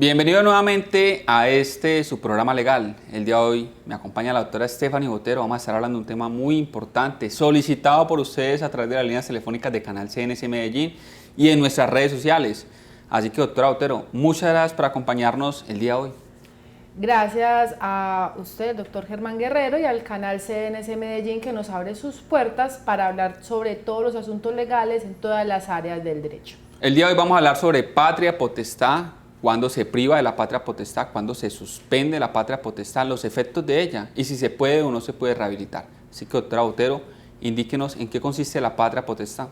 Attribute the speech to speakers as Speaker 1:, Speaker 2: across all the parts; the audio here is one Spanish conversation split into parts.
Speaker 1: Bienvenido nuevamente a su programa legal. El día de hoy me acompaña la doctora Stephanie Botero. Vamos a estar hablando de un tema muy importante, solicitado por ustedes a través de las líneas telefónicas de Canal CNC Medellín y en nuestras redes sociales. Así que, doctora Botero, muchas gracias por acompañarnos el día de hoy.
Speaker 2: Gracias a usted, doctor Germán Guerrero, y al canal CNC Medellín, que nos abre sus puertas para hablar sobre todos los asuntos legales en todas las áreas del derecho.
Speaker 1: El día de hoy vamos a hablar sobre patria potestad, cuándo se priva de la patria potestad, cuándo se suspende la patria potestad, los efectos de ella y si se puede o no se puede rehabilitar. Así que, doctora Botero, indíquenos en qué consiste la patria potestad.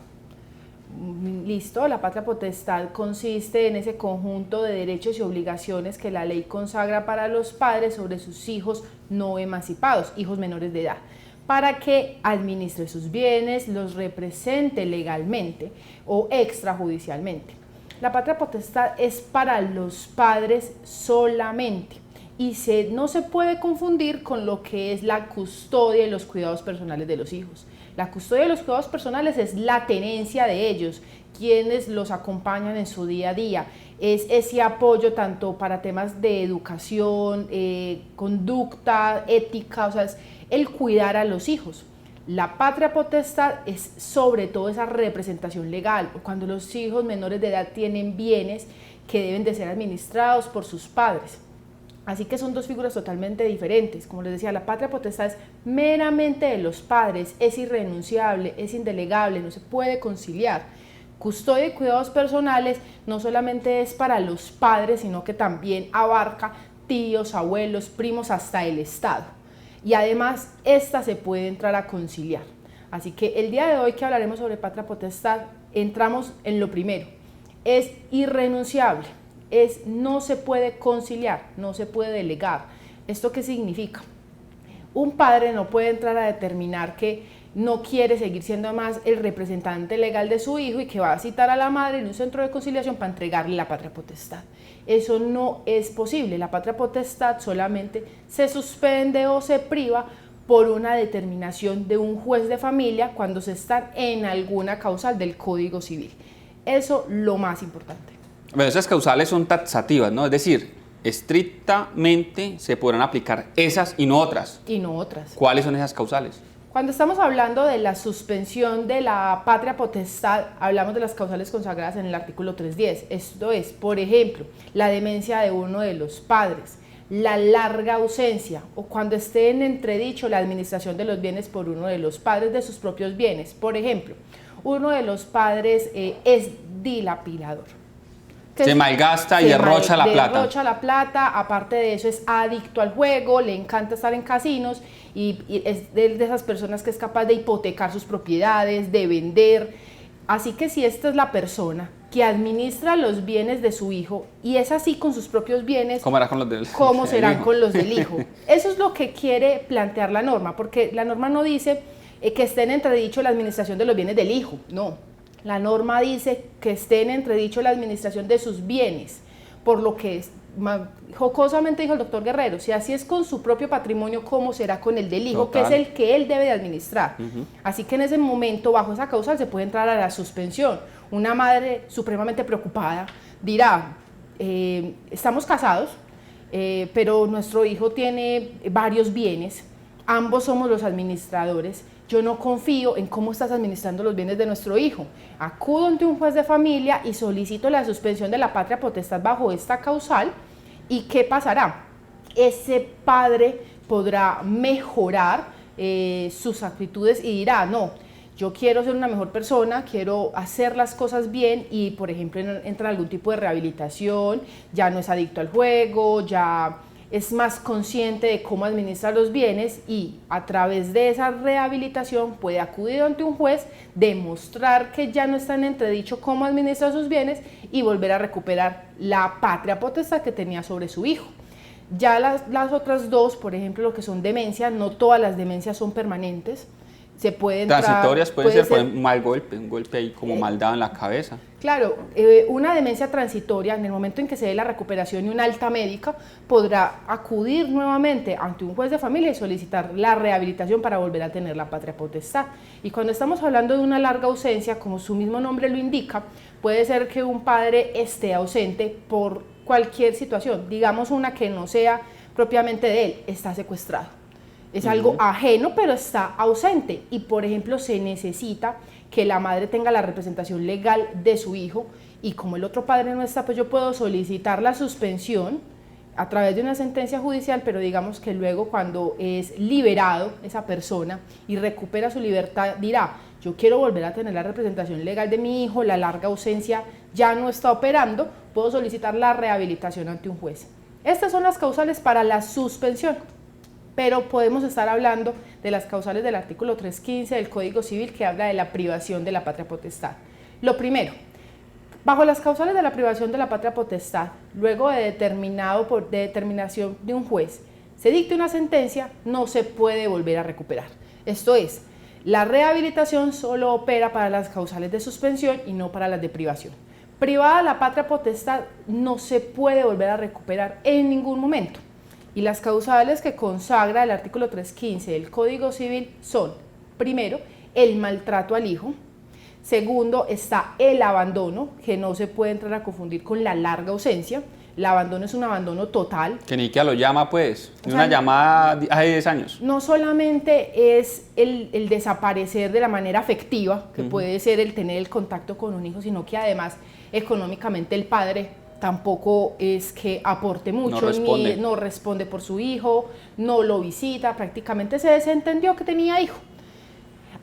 Speaker 2: Listo, la patria potestad consiste en ese conjunto de derechos y obligaciones que la ley consagra para los padres sobre sus hijos no emancipados, hijos menores de edad, para que administre sus bienes, los represente legalmente o extrajudicialmente. La patria potestad es para los padres solamente y no se puede confundir con lo que es la custodia y los cuidados personales de los hijos. La custodia y los cuidados personales es la tenencia de ellos, quienes los acompañan en su día a día. Es ese apoyo tanto para temas de educación, conducta, ética, o sea, es el cuidar a los hijos. La patria potestad es sobre todo esa representación legal, cuando los hijos menores de edad tienen bienes que deben de ser administrados por sus padres. Así que son dos figuras totalmente diferentes. Como les decía, la patria potestad es meramente de los padres, es irrenunciable, es indelegable, no se puede conciliar. Custodia y cuidados personales no solamente es para los padres, sino que también abarca tíos, abuelos, primos, hasta el Estado. Y además, esta se puede entrar a conciliar. Así que el día de hoy que hablaremos sobre patria potestad, entramos en lo primero. Es irrenunciable, no se puede conciliar, no se puede delegar. ¿Esto qué significa? Un padre no puede entrar a determinar que no quiere seguir siendo más el representante legal de su hijo y que va a citar a la madre en un centro de conciliación para entregarle la patria potestad. Eso no es posible. La patria potestad solamente se suspende o se priva por una determinación de un juez de familia cuando se está en alguna causal del Código Civil. Eso lo más importante.
Speaker 1: Pero esas causales son taxativas, ¿no? Es decir, estrictamente se podrán aplicar esas y no otras.
Speaker 2: Y no otras.
Speaker 1: ¿Cuáles son esas causales?
Speaker 2: Cuando estamos hablando de la suspensión de la patria potestad, hablamos de las causales consagradas en el artículo 310. Esto es, por ejemplo, la demencia de uno de los padres, la larga ausencia o cuando esté en entredicho la administración de los bienes por uno de los padres de sus propios bienes. Por ejemplo, uno de los padres es dilapidador.
Speaker 1: Se malgasta y derrocha la plata.
Speaker 2: Derrocha la plata, aparte de eso es adicto al juego, le encanta estar en casinos y es de esas personas que es capaz de hipotecar sus propiedades, de vender. Así que si esta es la persona que administra los bienes de su hijo y es así con sus propios bienes,
Speaker 1: ¿cómo serán con los del hijo?
Speaker 2: ¿Cómo serán con los del hijo? Eso es lo que quiere plantear la norma, porque la norma no dice que esté en entredicho la administración de los bienes del hijo, no. La norma dice que esté en entredicho la administración de sus bienes, por lo que jocosamente dijo el doctor Guerrero, si así es con su propio patrimonio, ¿cómo será con el del hijo? Total. Que es el que él debe de administrar. Así que en ese momento, bajo esa causal, se puede entrar a la suspensión. Una madre supremamente preocupada dirá, estamos casados, pero nuestro hijo tiene varios bienes, ambos somos los administradores, yo no confío en cómo estás administrando los bienes de nuestro hijo. Acudo ante un juez de familia y solicito la suspensión de la patria potestad bajo esta causal. ¿Y qué pasará? Ese padre podrá mejorar sus actitudes y dirá, no, yo quiero ser una mejor persona, quiero hacer las cosas bien y, por ejemplo, entra algún tipo de rehabilitación, ya no es adicto al juego, ya es más consciente de cómo administrar los bienes y a través de esa rehabilitación puede acudir ante un juez, demostrar que ya no está en entredicho cómo administrar sus bienes y volver a recuperar la patria potestad que tenía sobre su hijo. Ya las otras dos, por ejemplo, lo que son demencias, no todas las demencias son permanentes. Se puede entrar,
Speaker 1: transitorias pueden ser por un mal golpe, un golpe ahí como mal dado en la cabeza.
Speaker 2: Claro, una demencia transitoria, en el momento en que se dé la recuperación y una alta médica, podrá acudir nuevamente ante un juez de familia y solicitar la rehabilitación para volver a tener la patria potestad. Y cuando estamos hablando de una larga ausencia, como su mismo nombre lo indica, puede ser que un padre esté ausente por cualquier situación, digamos una que no sea propiamente de él, está secuestrado. Es algo ajeno, pero está ausente y, por ejemplo, se necesita que la madre tenga la representación legal de su hijo y como el otro padre no está, pues yo puedo solicitar la suspensión a través de una sentencia judicial, pero digamos que luego cuando es liberado esa persona y recupera su libertad, dirá, yo quiero volver a tener la representación legal de mi hijo, la larga ausencia ya no está operando, puedo solicitar la rehabilitación ante un juez. Estas son las causales para la suspensión, pero podemos estar hablando de las causales del artículo 315 del Código Civil que habla de la privación de la patria potestad. Lo primero, bajo las causales de la privación de la patria potestad, luego de determinación de un juez, se dicte una sentencia, no se puede volver a recuperar. Esto es, la rehabilitación solo opera para las causales de suspensión y no para las de privación. Privada la patria potestad no se puede volver a recuperar en ningún momento. Y las causales que consagra el artículo 315 del Código Civil son, primero, el maltrato al hijo. Segundo, está el abandono, que no se puede entrar a confundir con la larga ausencia. El abandono es un abandono total.
Speaker 1: Que ni que lo llama, pues, ni una llamada hace 10 años.
Speaker 2: No solamente es el desaparecer de la manera afectiva, que puede ser el tener el contacto con un hijo, sino que además económicamente el padre tampoco es que aporte mucho, no responde por su hijo, no lo visita, prácticamente se desentendió que tenía hijo.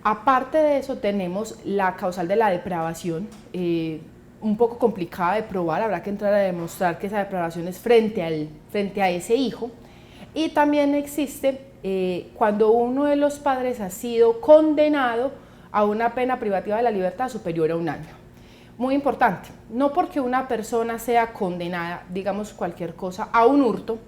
Speaker 2: Aparte de eso tenemos la causal de la depravación, un poco complicada de probar, habrá que entrar a demostrar que esa depravación es frente a ese hijo. Y también existe cuando uno de los padres ha sido condenado a una pena privativa de la libertad superior a 1 año. Muy importante, no porque una persona sea condenada, digamos cualquier cosa, a un hurto,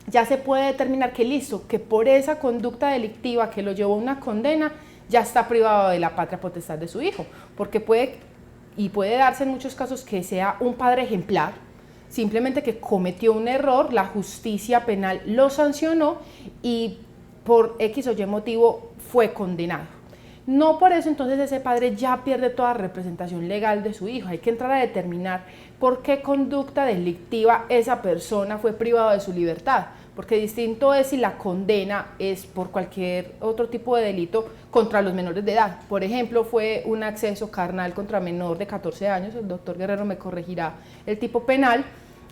Speaker 2: ya se puede determinar que listo, que por esa conducta delictiva que lo llevó a una condena, ya está privado de la patria potestad de su hijo, porque puede darse en muchos casos que sea un padre ejemplar, simplemente que cometió un error, la justicia penal lo sancionó y por X o Y motivo fue condenado. No por eso entonces ese padre ya pierde toda representación legal de su hijo. Hay que entrar a determinar por qué conducta delictiva esa persona fue privada de su libertad, porque distinto es si la condena es por cualquier otro tipo de delito contra los menores de edad. Por ejemplo, fue un acceso carnal contra menor de 14 años, el doctor Guerrero me corregirá el tipo penal,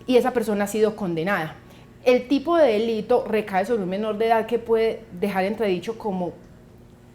Speaker 2: y esa persona ha sido condenada. El tipo de delito recae sobre un menor de edad que puede dejar entredicho como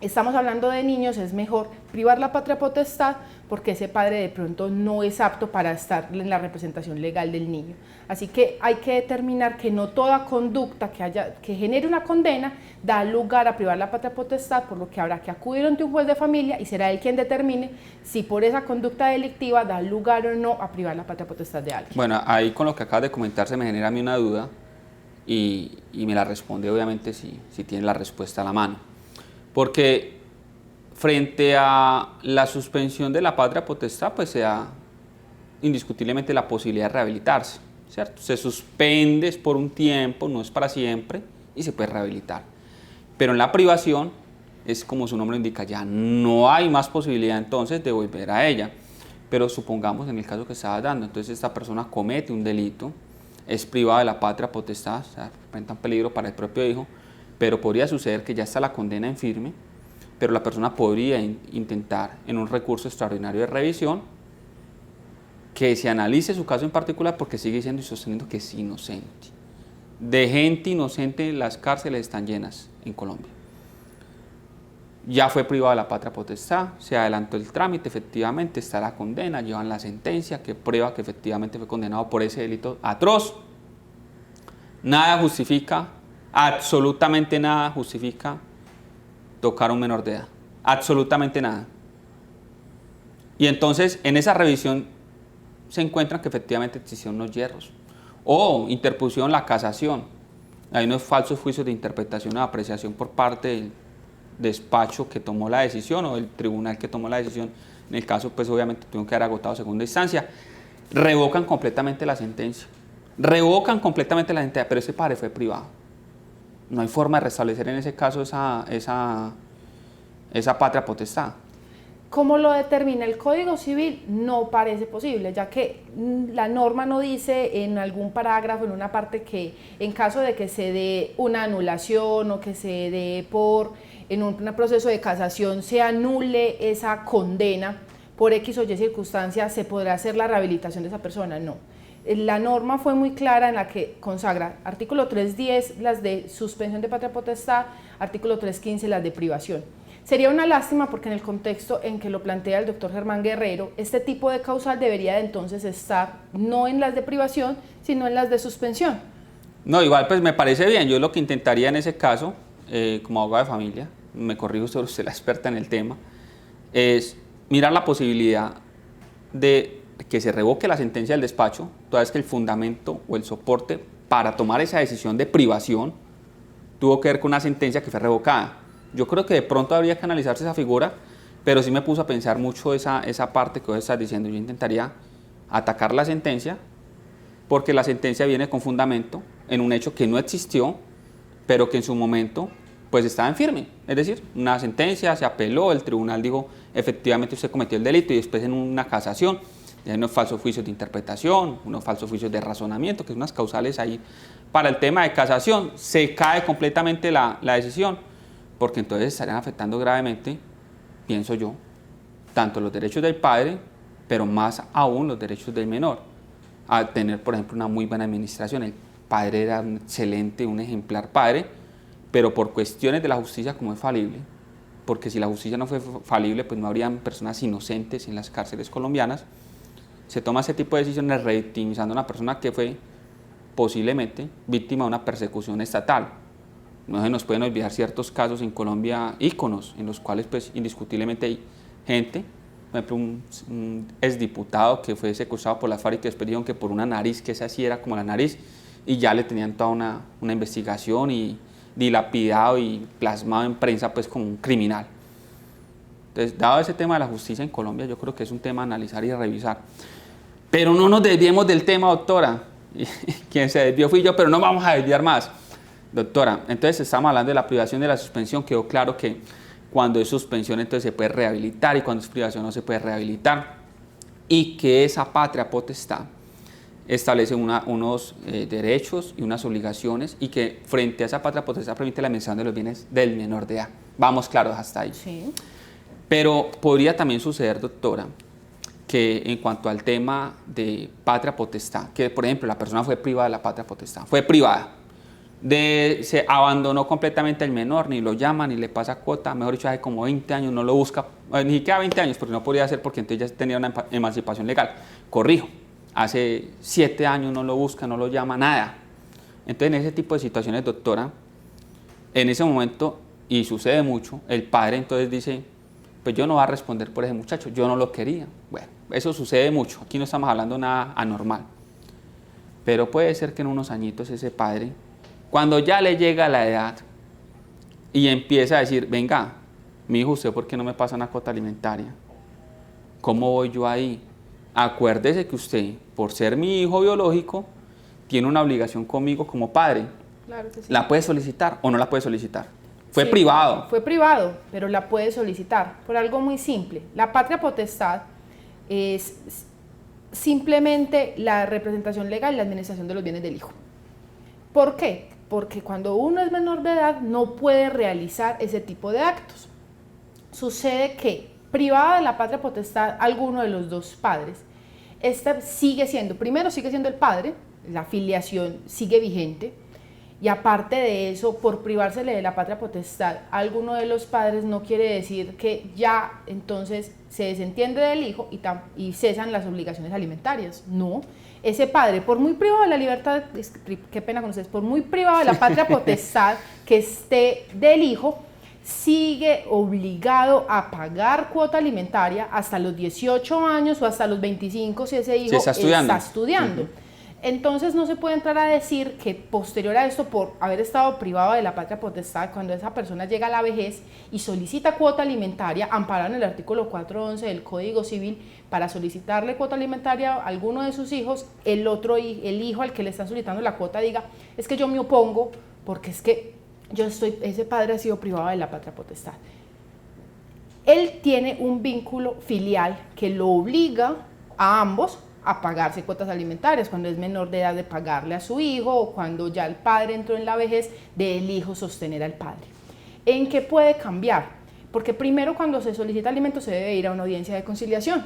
Speaker 2: estamos hablando de niños, es mejor privar la patria potestad porque ese padre de pronto no es apto para estar en la representación legal del niño. Así que hay que determinar que no toda conducta que genere una condena da lugar a privar la patria potestad, por lo que habrá que acudir ante un juez de familia y será él quien determine si por esa conducta delictiva da lugar o no a privar la patria potestad de alguien.
Speaker 1: Bueno, ahí con lo que acabas de comentar se me genera a mí una duda y me la responde obviamente si tiene la respuesta a la mano. Porque frente a la suspensión de la patria potestad, pues se da indiscutiblemente la posibilidad de rehabilitarse, ¿cierto? Se suspende por un tiempo, no es para siempre, y se puede rehabilitar. Pero en la privación, es como su nombre indica, ya no hay más posibilidad entonces de volver a ella. Pero supongamos en el caso que estaba dando, entonces esta persona comete un delito, es privada de la patria potestad, o sea, representa un peligro para el propio hijo, pero podría suceder que ya está la condena en firme, pero la persona podría intentar en un recurso extraordinario de revisión que se analice su caso en particular porque sigue diciendo y sosteniendo que es inocente. De gente inocente las cárceles están llenas en Colombia. Ya fue privada de la patria potestad, se adelantó el trámite, efectivamente está la condena, llevan la sentencia que prueba que efectivamente fue condenado por ese delito atroz. Nada justifica, absolutamente nada justifica tocar a un menor de edad, absolutamente nada. Y entonces en esa revisión se encuentran que efectivamente existieron unos hierros o interpusieron la casación. Hay unos falsos juicios de interpretación o apreciación por parte del despacho que tomó la decisión o del tribunal que tomó la decisión. En el caso, pues obviamente tuvieron que haber agotado segunda instancia. Revocan completamente la sentencia. Pero ese padre fue privado. No hay forma de restablecer en ese caso esa patria potestad.
Speaker 2: Como lo determina el Código Civil, no parece posible, ya que la norma no dice en algún parágrafo, en una parte, que en caso de que se dé una anulación o que se dé en un proceso de casación, se anule esa condena por X o Y circunstancias, se podrá hacer la rehabilitación de esa persona. No. La norma fue muy clara en la que consagra artículo 310 las de suspensión de patria potestad, artículo 315 las de privación. Sería una lástima porque en el contexto en que lo plantea el doctor Germán Guerrero, este tipo de causal debería de entonces estar no en las de privación, sino en las de suspensión.
Speaker 1: No, igual pues me parece bien. Yo lo que intentaría en ese caso, como abogado de familia, me corrijo sobre usted, la experta en el tema, es mirar la posibilidad de que se revoque la sentencia del despacho, toda vez que el fundamento o el soporte para tomar esa decisión de privación tuvo que ver con una sentencia que fue revocada. Yo creo que de pronto habría que analizarse esa figura, pero sí me puso a pensar mucho esa parte que vos estás diciendo. Yo intentaría atacar la sentencia, porque la sentencia viene con fundamento en un hecho que no existió, pero que en su momento pues estaba en firme. Es decir, una sentencia, se apeló, el tribunal dijo efectivamente usted cometió el delito, y después en una casación, hay unos falsos juicios de interpretación, unos falsos juicios de razonamiento, que son unas causales ahí para el tema de casación, se cae completamente la decisión, porque entonces estarían afectando gravemente, pienso yo, tanto los derechos del padre, pero más aún los derechos del menor, a tener, por ejemplo, una muy buena administración. El padre era un excelente, un ejemplar padre, pero por cuestiones de la justicia, como es falible, porque si la justicia no fue falible, pues no habrían personas inocentes en las cárceles colombianas, se toma ese tipo de decisiones revictimizando a una persona que fue posiblemente víctima de una persecución estatal. No se nos pueden olvidar ciertos casos en Colombia, íconos, en los cuales pues indiscutiblemente hay gente, por ejemplo un exdiputado que fue secuestrado por las FARC y que después dijeron que por una nariz, que esa sí era como la nariz, y ya le tenían toda una investigación y dilapidado y plasmado en prensa pues como un criminal. Entonces, dado ese tema de la justicia en Colombia, yo creo que es un tema a analizar y a revisar. Pero no nos desviemos del tema, doctora. Quien se desvió fui yo, pero no vamos a desviar más. Doctora, entonces estamos hablando de la privación de la suspensión. Quedó claro que cuando es suspensión entonces se puede rehabilitar, y cuando es privación no se puede rehabilitar, y que esa patria potestad establece unos derechos y unas obligaciones, y que frente a esa patria potestad permite la administración de los bienes del menor de edad. Vamos claros hasta ahí.
Speaker 2: Sí.
Speaker 1: Pero podría también suceder, doctora, que en cuanto al tema de patria potestad, que por ejemplo la persona fue privada de la patria potestad, fue privada, se abandonó completamente el menor, ni lo llama, ni le pasa cuota, mejor dicho, hace como 20 años no lo busca, ni siquiera 20 años, porque no podría ser, porque entonces ya tenía una emancipación legal. Corrijo, hace 7 años no lo busca, no lo llama, nada. Entonces en ese tipo de situaciones, doctora, en ese momento, y sucede mucho, el padre entonces dice, pues yo no voy a responder por ese muchacho, yo no lo quería. Bueno, eso sucede mucho, aquí no estamos hablando de nada anormal. Pero puede ser que en unos añitos ese padre, cuando ya le llega la edad y empieza a decir, venga, mi hijo, ¿usted por qué no me pasa una cuota alimentaria? ¿Cómo voy yo ahí? Acuérdese que usted, por ser mi hijo biológico, tiene una obligación conmigo como padre.
Speaker 2: Claro que sí.
Speaker 1: ¿La puede solicitar o no la puede solicitar? Fue
Speaker 2: Sí,
Speaker 1: privado.
Speaker 2: Fue privado, pero la puede solicitar por algo muy simple. La patria potestad es simplemente la representación legal y la administración de los bienes del hijo. ¿Por qué? Porque cuando uno es menor de edad no puede realizar ese tipo de actos. Sucede que, privada de la patria potestad alguno de los dos padres, primero sigue siendo el padre, la filiación sigue vigente, y aparte de eso, por privársele de la patria potestad a alguno de los padres, no quiere decir que ya entonces se desentiende del hijo y cesan las obligaciones alimentarias. No, ese padre, por muy privado de la libertad, qué pena con ustedes, por muy privado de la patria potestad que esté del hijo, sigue obligado a pagar cuota alimentaria hasta los 18 años o hasta los 25 si ese hijo está estudiando. Entonces no se puede entrar a decir que posterior a esto, por haber estado privado de la patria potestad, cuando esa persona llega a la vejez y solicita cuota alimentaria, amparado en el artículo 411 del Código Civil, para solicitarle cuota alimentaria a alguno de sus hijos, el hijo al que le están solicitando la cuota diga, es que yo me opongo porque es que ese padre ha sido privado de la patria potestad. él tiene un vínculo filial que lo obliga a ambos a pagarse cuotas alimentarias cuando es menor de edad, de pagarle a su hijo, o cuando ya el padre entró en la vejez, del hijo sostener al padre. ¿En qué puede cambiar? Porque primero, cuando se solicita alimento se debe ir a una audiencia de conciliación,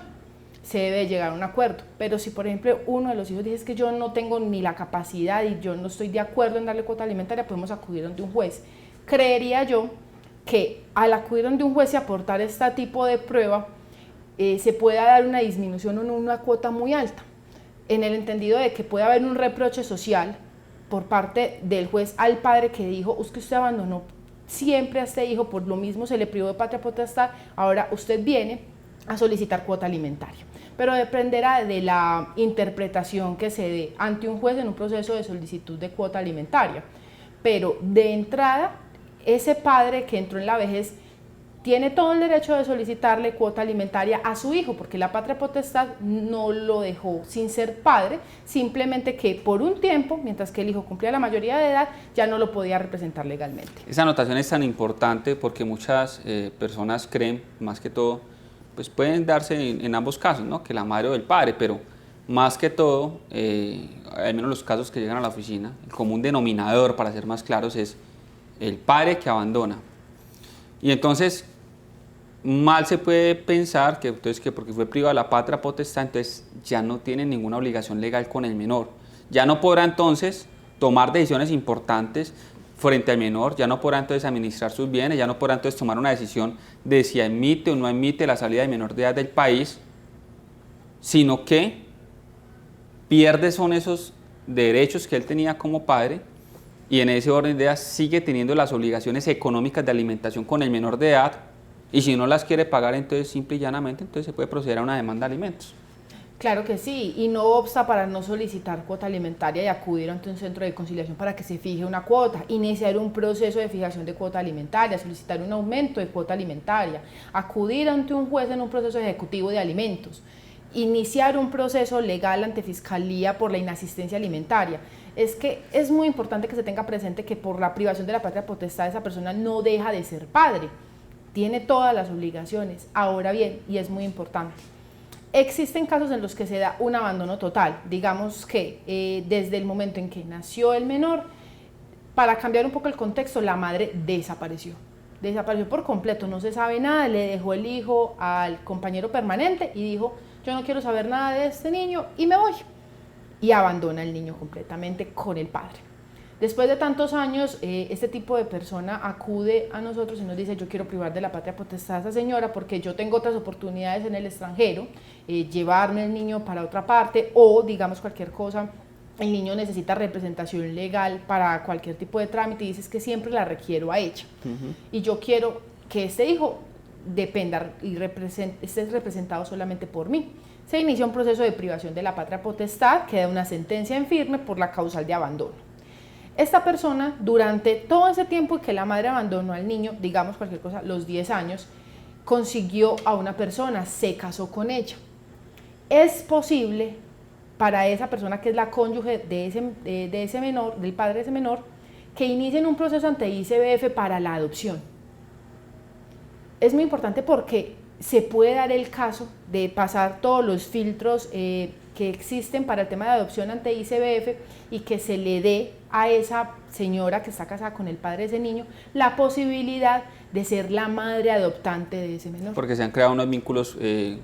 Speaker 2: se debe llegar a un acuerdo, pero si por ejemplo uno de los hijos dice que yo no tengo ni la capacidad y yo no estoy de acuerdo en darle cuota alimentaria, podemos acudir ante un juez. Creería yo que al acudir ante un juez y aportar este tipo de prueba, se pueda dar una disminución en una cuota muy alta, en el entendido de que puede haber un reproche social por parte del juez al padre que dijo, es que usted abandonó siempre a este hijo, por lo mismo se le privó de patria potestad, ahora usted viene a solicitar cuota alimentaria. Pero dependerá de la interpretación que se dé ante un juez en un proceso de solicitud de cuota alimentaria. Pero de entrada, ese padre que entró en la vejez tiene todo el derecho de solicitarle cuota alimentaria a su hijo, porque la patria potestad no lo dejó sin ser padre, simplemente que por un tiempo, mientras que el hijo cumplía la mayoría de edad, ya no lo podía representar legalmente.
Speaker 1: Esa anotación es tan importante porque muchas personas creen, más que todo, pues pueden darse en ambos casos, ¿no? Que la madre o el padre, pero más que todo, al menos los casos que llegan a la oficina, el común denominador, para ser más claros, es el padre que abandona. Y entonces, mal se puede pensar que, entonces, que porque fue privado de la patria potestad, entonces ya no tiene ninguna obligación legal con el menor. Ya no podrá entonces tomar decisiones importantes frente al menor, ya no podrá entonces administrar sus bienes, ya no podrá entonces tomar una decisión de si admite o no admite la salida del menor de edad del país, sino que pierde son esos derechos que él tenía como padre, y en ese orden de ideas sigue teniendo las obligaciones económicas de alimentación con el menor de edad, y si no las quiere pagar, entonces simple y llanamente entonces se puede proceder a una demanda de alimentos.
Speaker 2: Claro que sí, y no obsta para no solicitar cuota alimentaria y acudir ante un centro de conciliación para que se fije una cuota, iniciar un proceso de fijación de cuota alimentaria, solicitar un aumento de cuota alimentaria, acudir ante un juez en un proceso ejecutivo de alimentos, iniciar un proceso legal ante Fiscalía por la inasistencia alimentaria. Es que es muy importante que se tenga presente que por la privación de la patria potestad esa persona no deja de ser padre, tiene todas las obligaciones. Ahora bien, y es muy importante, existen casos en los que se da un abandono total, digamos que desde el momento en que nació el menor, para cambiar un poco el contexto, la madre desapareció por completo, no se sabe nada, le dejó el hijo al compañero permanente y dijo, yo no quiero saber nada de este niño y me voy, y abandona el niño completamente con el padre. Después de tantos años, este tipo de persona acude a nosotros y nos dice, yo quiero privar de la patria potestad a esa señora porque yo tengo otras oportunidades en el extranjero, llevarme el niño para otra parte, o digamos cualquier cosa, el niño necesita representación legal para cualquier tipo de trámite y dices que siempre la requiero a ella. Y yo quiero que este hijo dependa y esté representado solamente por mí. Se inicia un proceso de privación de la patria potestad, queda una sentencia en firme por la causal de abandono. Esta persona, durante todo ese tiempo que la madre abandonó al niño, digamos cualquier cosa, los 10 años, consiguió a una persona, se casó con ella. Es posible para esa persona que es la cónyuge de ese menor, del padre de ese menor, que inicien un proceso ante ICBF para la adopción. Es muy importante porque se puede dar el caso de pasar todos los filtros que existen para el tema de adopción ante ICBF y que se le dé a esa señora que está casada con el padre de ese niño la posibilidad de ser la madre adoptante de ese menor.
Speaker 1: Porque se han creado unos vínculos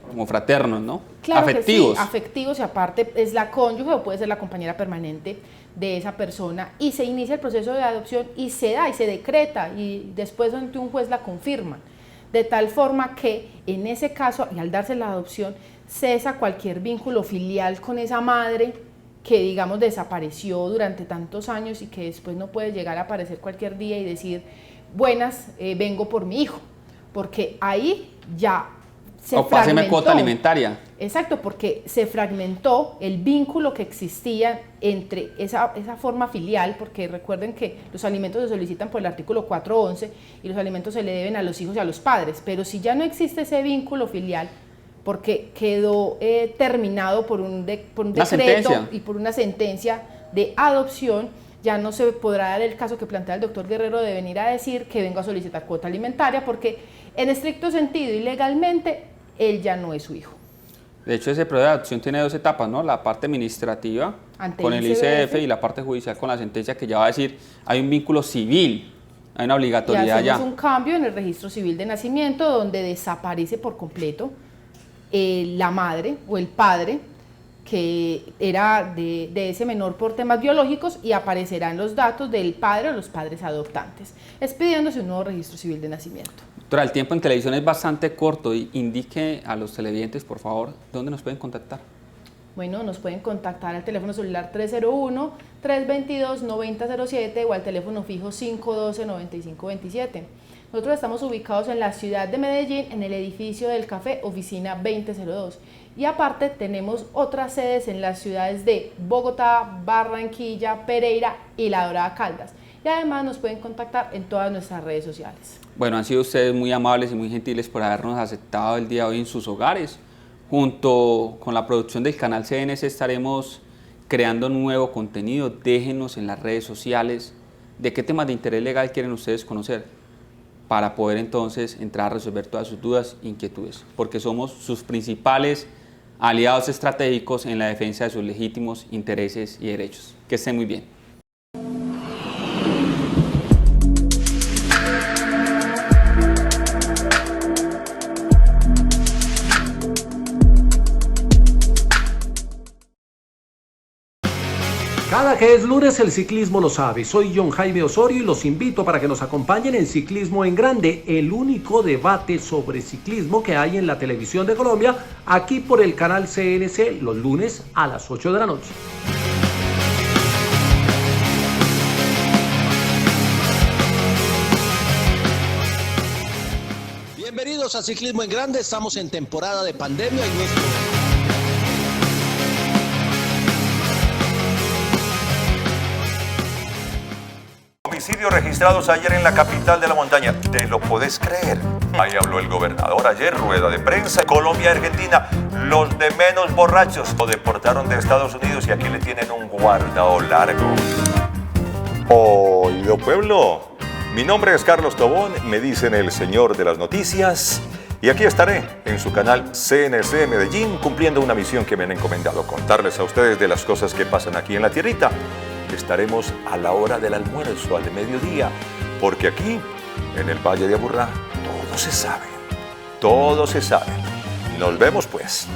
Speaker 1: como fraternos, ¿no?
Speaker 2: Claro
Speaker 1: afectivos.
Speaker 2: Que sí, afectivos, y aparte es la cónyuge o puede ser la compañera permanente de esa persona, y se inicia el proceso de adopción y se da y se decreta y después ante un juez la confirma. De tal forma que en ese caso, y al darse la adopción, cesa cualquier vínculo filial con esa madre que digamos desapareció durante tantos años y que después no puede llegar a aparecer cualquier día y decir, buenas, vengo por mi hijo, porque ahí ya se fragmentó. O páseme
Speaker 1: cuota alimentaria.
Speaker 2: Exacto, porque se fragmentó el vínculo que existía entre esa forma filial, porque recuerden que los alimentos se solicitan por el artículo 411 y los alimentos se le deben a los hijos y a los padres, pero si ya no existe ese vínculo filial, porque quedó terminado por un decreto y por una sentencia de adopción, ya no se podrá dar el caso que plantea el doctor Guerrero de venir a decir que vengo a solicitar cuota alimentaria, porque en estricto sentido y legalmente él ya no es su hijo.
Speaker 1: De hecho, ese proceso de adopción tiene dos etapas, ¿no? La parte administrativa con el ICF y la parte judicial con la sentencia, que ya va a decir, hay un vínculo civil, hay una obligatoriedad ya.
Speaker 2: Y hacemos un cambio en el registro civil de nacimiento donde desaparece por completo la madre o el padre que era de ese menor por temas biológicos, y aparecerán los datos del padre o los padres adoptantes, expidiéndose un nuevo registro civil de nacimiento. Doctora,
Speaker 1: el tiempo en televisión es bastante corto. Indique a los televidentes, por favor, ¿dónde nos pueden contactar?
Speaker 2: Bueno, nos pueden contactar al teléfono celular 301-322-9007 o al teléfono fijo 512-9527. Nosotros estamos ubicados en la ciudad de Medellín, en el edificio del Café, oficina 2002. Y aparte tenemos otras sedes en las ciudades de Bogotá, Barranquilla, Pereira y La Dorada, Caldas. Y además nos pueden contactar en todas nuestras redes sociales.
Speaker 1: Bueno, han sido ustedes muy amables y muy gentiles por habernos aceptado el día de hoy en sus hogares. Junto con la producción del canal CNC estaremos creando nuevo contenido. Déjenos en las redes sociales de qué temas de interés legal quieren ustedes conocer, para poder entonces entrar a resolver todas sus dudas e inquietudes, porque somos sus principales aliados estratégicos en la defensa de sus legítimos intereses y derechos. Que estén muy bien.
Speaker 3: Cada que es lunes el ciclismo lo sabe. Soy John Jaime Osorio y los invito para que nos acompañen en Ciclismo en Grande, el único debate sobre ciclismo que hay en la televisión de Colombia, aquí por el canal CNC, los lunes a las 8 de la noche.
Speaker 4: Bienvenidos a Ciclismo en Grande, estamos en temporada de pandemia y nuestro...
Speaker 5: Homicidios registrados ayer en la capital de la montaña. ¿Te lo podés creer? Ahí habló el gobernador ayer, rueda de prensa. Colombia y Argentina, los de menos borrachos. Lo deportaron de Estados Unidos y aquí le tienen un guardado largo. Oído pueblo, mi nombre es Carlos Tobón, me dicen el señor de las noticias. Y aquí estaré en su canal CNC Medellín cumpliendo una misión que me han encomendado. Contarles a ustedes de las cosas que pasan aquí en la tierrita. Estaremos a la hora del almuerzo, al mediodía, porque aquí, en el Valle de Aburrá, todo se sabe. Todo se sabe. Nos vemos pues.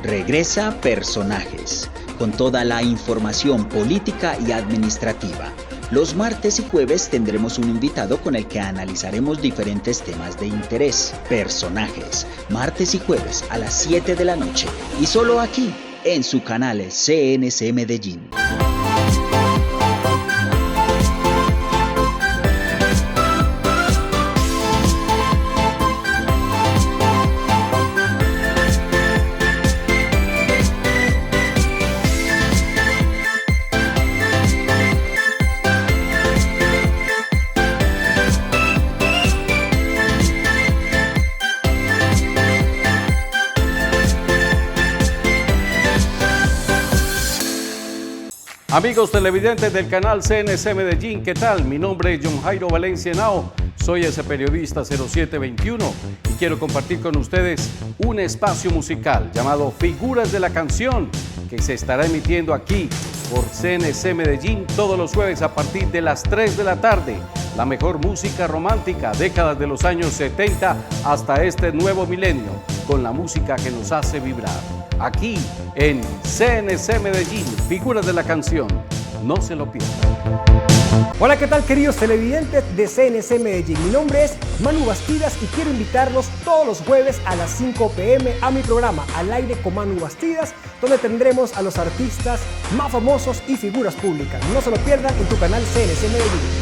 Speaker 6: Regresa Personajes, con toda la información política y administrativa. Los martes y jueves tendremos un invitado con el que analizaremos diferentes temas de interés. Personajes, martes y jueves a las 7 de la noche y solo aquí, en su canal CNC Medellín.
Speaker 3: Amigos televidentes del canal CNC Medellín, ¿qué tal? Mi nombre es John Jairo Valencia Henao, soy ese periodista 0721 y quiero compartir con ustedes un espacio musical llamado Figuras de la Canción, que se estará emitiendo aquí por CNC Medellín todos los jueves a partir de las 3 de la tarde. La mejor música romántica, décadas de los años 70 hasta este nuevo milenio, con la música que nos hace vibrar. Aquí en CNC Medellín, Figuras de la Canción. No se lo pierdan.
Speaker 7: Hola, ¿qué tal, queridos televidentes de CNC Medellín? Mi nombre es Manu Bastidas y quiero invitarlos todos los jueves a las 5 p.m. a mi programa Al Aire con Manu Bastidas, donde tendremos a los artistas más famosos y figuras públicas. No se lo pierdan en tu canal CNC Medellín.